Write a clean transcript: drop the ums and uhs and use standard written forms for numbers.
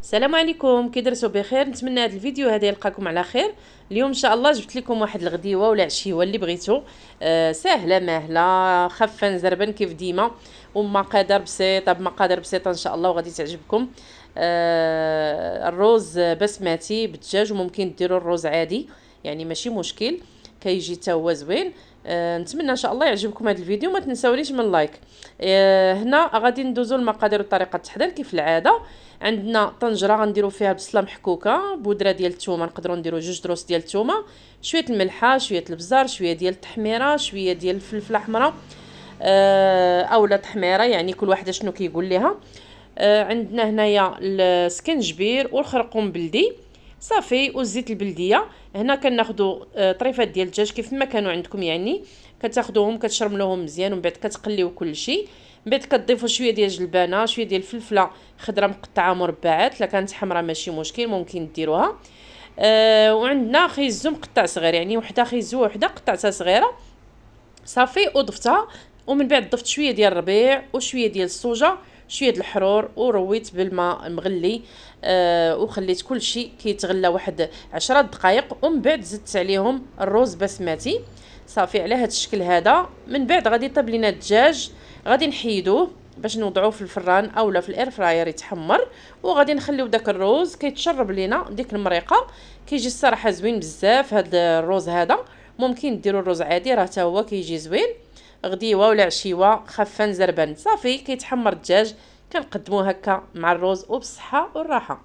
السلام عليكم، كي درتو بخير؟ نتمنى هذا الفيديو هذا يلقاكم على خير. اليوم ان شاء الله جبت لكم واحد الغديوه ولا عشيوه اللي بغيتو. سهله ماهله خفه نزربن كيف ديما، ومقادير بسيطه بمقادير بسيطه ان شاء الله وغادي تعجبكم. الروز بسمتي بالدجاج، وممكن ديروا الروز عادي يعني ماشي مشكل، كيجي حتى هو زوين. نتمنى ان شاء الله يعجبكم هذا الفيديو. ما تنساونيش من لايك. هنا غادي ندوزو المقادير وطريقه التحضير كيف العاده. عندنا طنجره غنديروا فيها بصله محكوكه، بودره ديال الثومه، نقدروا نديروا 2 دروس ديال الثومه، شويه الملحه، شويه البزار، شويه ديال التحميره، شويه ديال الفلفل احمر اولا تحميره، يعني كل واحده شنو كيقول لها. عندنا هنايا السكنجبير والخرقوم بلدي صافي، والزيت البلديه. هنا كناخذوا طريفات ديال الدجاج كيف ما كانوا عندكم، يعني كتاخذوهم كتشرملوهم مزيان، ومن بعد كتقليو كل شيء. من بعد كتضيفوا شويه ديال الجلبانه، شويه ديال الفلفله خضره مقطعه مربعات، لا كانت حمراء ماشي مشكل ممكن ديروها. وعندنا خيزو مقطع صغير، يعني وحده خيزو وحده قطعتها صغيره صافي وضفتها. ومن بعد ضفت شويه ديال الربيع وشويه ديال الصوجه، شويه ديال الحرور، ورويت بالماء مغلي. وخليت كل شيء كيتغلى واحد 10 دقائق، ومن بعد زدت عليهم الروز بسمتي صافي على هذا الشكل هذا. من بعد غادي يطيب لينا الدجاج، غادي نحيدوه باش نوضعوه في الفران اولا في الاير فراير يتحمر، وغادي نخليو داك الروز كيتشرب لينا ديك المريقه. كيجي الصراحه زوين بزاف هذا الروز هذا. ممكن ديروا الروز عادي راه حتى هو كيجي زوين. غديوه ولا عشيوه خفه نزربن صافي كيتحمر الدجاج، كنقدموه هكا مع الروز وبالصحه والراحه.